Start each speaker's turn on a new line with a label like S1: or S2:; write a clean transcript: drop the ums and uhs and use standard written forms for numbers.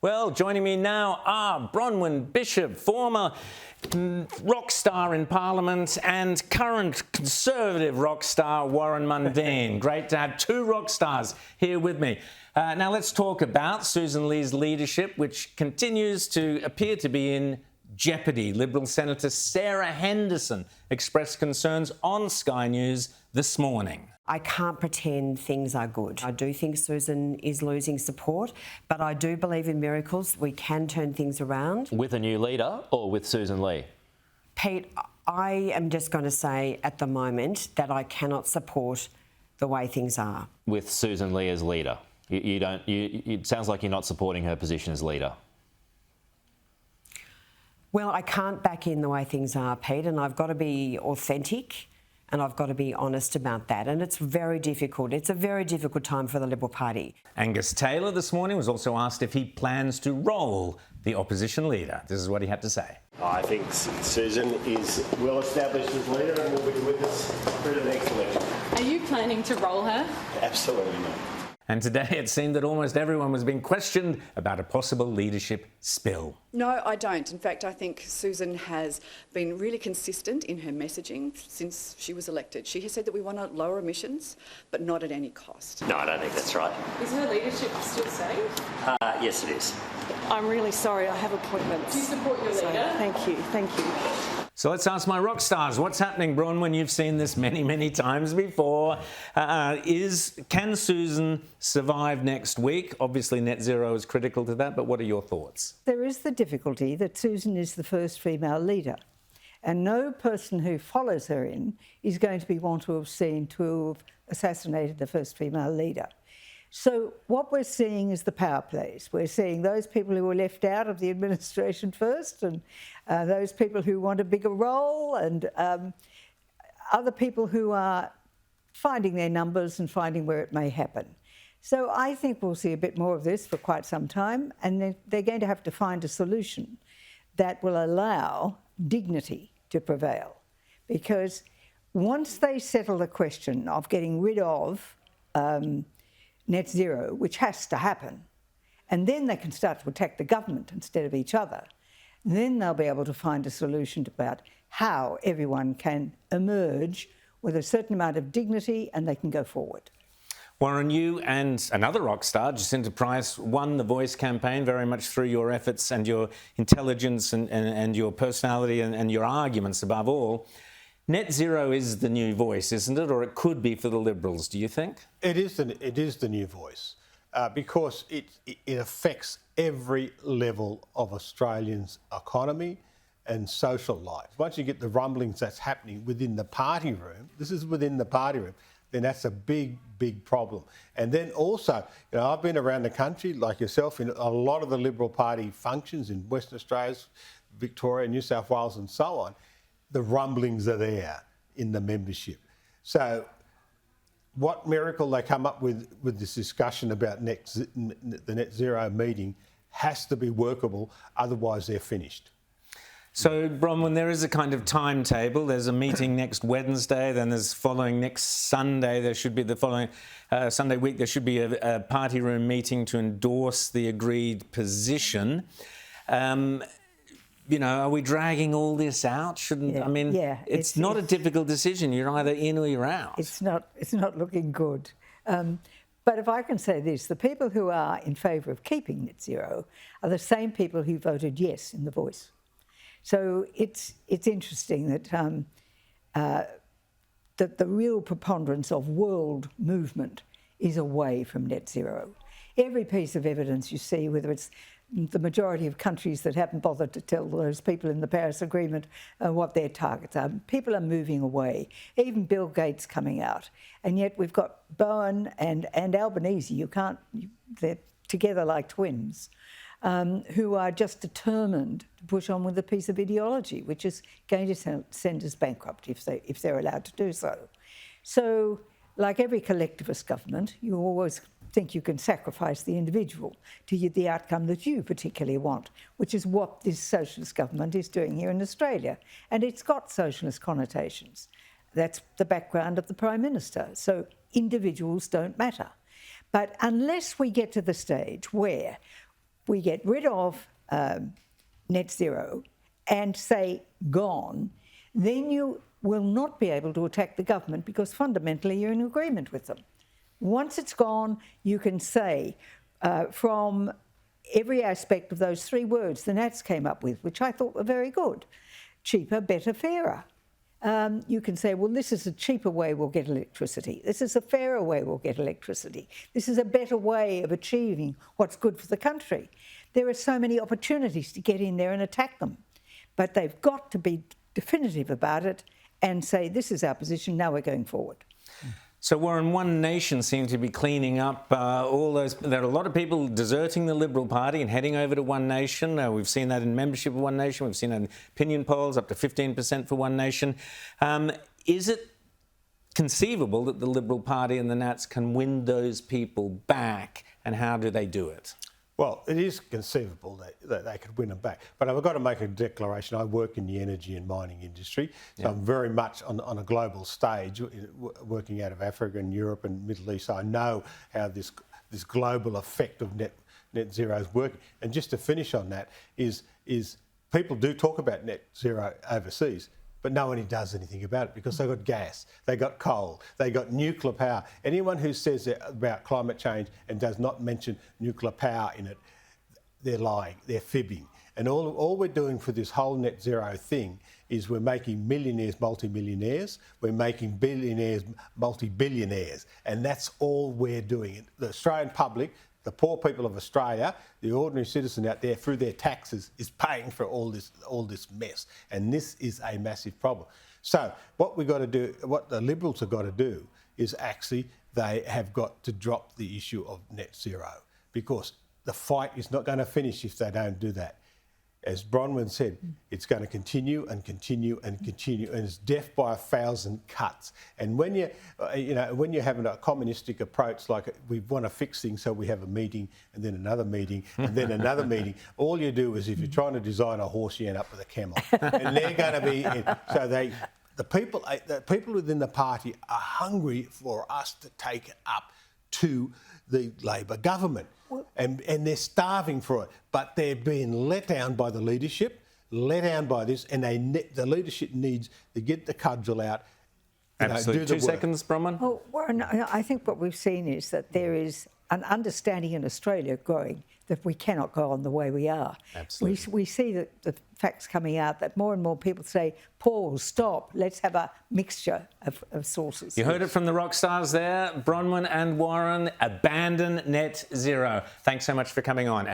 S1: Well, joining me now are Bronwyn Bishop, former rock star in Parliament, and current Conservative rock star Rowan Dean. Great to have two rock stars here with me. Now let's talk about Sussan Ley's leadership, which continues to appear to be in jeopardy. Liberal Senator Sarah Henderson expressed concerns on Sky News this morning.
S2: I can't pretend things are good. I do think Sussan is losing support, but I do believe in miracles. We can turn things around.
S3: With a new leader or with Sussan Ley?
S2: Pete, I am just going to say at the moment that I cannot support the way things are.
S3: With Sussan Ley as leader? It sounds like you're not supporting her position as leader.
S2: Well, I can't back in the way things are, Pete, and I've got to be authentic. And I've got to be honest about that. And it's very difficult. It's a very difficult time for the Liberal Party.
S1: Angus Taylor this morning was also asked if he plans to roll the opposition leader. This is what he had to say.
S4: I think Sussan is well established as leader and will be with us through the next election.
S5: Are you planning to roll her?
S4: Absolutely not.
S1: And today it seemed that almost everyone was being questioned about a possible leadership spill.
S5: No, I don't. In fact, I think Sussan has been really consistent in her messaging since she was elected. She has said that we want to lower emissions, but not at any cost.
S6: No, I don't think that's right.
S5: Is her leadership still safe?
S6: Yes, it is.
S7: I'm really sorry, I have appointments.
S5: Do you support your leader?
S7: Thank you, thank you.
S1: So let's ask my rock stars, what's happening, Bronwyn? You've seen this many, many times before. Can Sussan survive next week? Obviously, net zero is critical to that, but what are your thoughts?
S8: There is the difficulty that Sussan is the first female leader, and no person who follows her in is going to be one to have assassinated the first female leader. So what we're seeing is the power plays. We're seeing those people who were left out of the administration first, and those people who want a bigger role, and other people who are finding their numbers and finding where it may happen. So I think we'll see a bit more of this for quite some time, and then they're going to have to find a solution that will allow dignity to prevail. Because once they settle the question of getting rid of net zero, which has to happen, and then they can start to attack the government instead of each other, then they'll be able to find a solution about how everyone can emerge with a certain amount of dignity and they can go forward.
S1: Warren, you and another rock star, Jacinta Price, won the Voice campaign very much through your efforts and your intelligence and your personality and your arguments above all. Net zero is the new voice, isn't it? Or it could be for the Liberals, do you think?
S4: It is the new voice because it affects every level of Australians' economy and social life. Once you get the rumblings that's happening within the party room, this is within the party room, then that's a big, big problem. And then also, I've been around the country, like yourself, in a lot of the Liberal Party functions in Western Australia, Victoria, New South Wales and so on. The rumblings are there in the membership. So what miracle they come up with this discussion about the net zero meeting has to be workable, otherwise they're finished.
S1: So, Bronwyn, there is a kind of timetable. There's a meeting next Wednesday, then there's following next Sunday. There should be the following Sunday week, there should be a party room meeting to endorse the agreed position. Are we dragging all this out? It's not a difficult decision. You're either in or you're out.
S8: It's not looking good. But if I can say this, the people who are in favour of keeping net zero are the same people who voted yes in the Voice. So it's interesting that that the real preponderance of world movement is away from net zero. Every piece of evidence you see, whether it's the majority of countries that haven't bothered to tell those people in the Paris Agreement what their targets are. People are moving away, even Bill Gates coming out. And yet we've got Bowen and Albanese, they're together like twins, who are just determined to push on with a piece of ideology, which is going to send us bankrupt if they're allowed to do so. So, like every collectivist government, you always think you can sacrifice the individual to the outcome that you particularly want, which is what this socialist government is doing here in Australia. And it's got socialist connotations. That's the background of the Prime Minister. So individuals don't matter. But unless we get to the stage where we get rid of net zero and say gone, then you will not be able to attack the government because fundamentally you're in agreement with them. Once it's gone, you can say from every aspect of those three words the Nats came up with, which I thought were very good: cheaper, better, fairer. You can say, well, this is a cheaper way we'll get electricity. This is a fairer way we'll get electricity. This is a better way of achieving what's good for the country. There are so many opportunities to get in there and attack them, but they've got to be definitive about it and say, this is our position, now we're going forward.
S1: So Warren, One Nation seems to be cleaning up all those. There are a lot of people deserting the Liberal Party and heading over to One Nation. We've seen that in membership of One Nation. We've seen that in opinion polls, up to 15% for One Nation. Is it conceivable that the Liberal Party and the Nats can win those people back, and how do they do it?
S4: Well, it is conceivable that they could win them back. But I've got to make a declaration. I work in the energy and mining industry, so I'm very much on a global stage, working out of Africa and Europe and Middle East. So I know how this global effect of net zero is working. And just to finish on that is people do talk about net zero overseas, but no one does anything about it because they've got gas, they've got coal, they've got nuclear power. Anyone who says about climate change and does not mention nuclear power in it, they're lying, they're fibbing. And all we're doing for this whole net zero thing is we're making millionaires multi-millionaires, we're making billionaires multi-billionaires, and that's all we're doing. The Australian public, the poor people of Australia, the ordinary citizen out there, through their taxes, is paying for all this mess, and this is a massive problem. So what we've got to do, what the Liberals have got to do, is actually they have got to drop the issue of net zero, because the fight is not going to finish if they don't do that. As Bronwyn said, it's going to continue and continue and continue, and it's death by 1,000 cuts. And when when you're having a communistic approach, like we want to fix things, so we have a meeting and then another meeting and then another meeting. All you do is, if you're trying to design a horse, you end up with a camel, and they're going to be. So the people within the party are hungry for us to take it up to the Labor government. And they're starving for it, but they're being let down by the leadership, let down by this, and the leadership needs to get the cudgel out.
S1: Absolutely. 2 seconds, Bronwyn.
S8: Well, Warren, I think what we've seen is that there is an understanding in Australia growing that we cannot go on the way we are.
S1: Absolutely.
S8: We see that the facts coming out that more and more people say, pause, stop, let's have a mixture of sources.
S1: You heard it from the rock stars there, Bronwyn and Warren. Abandon net zero. Thanks so much for coming on.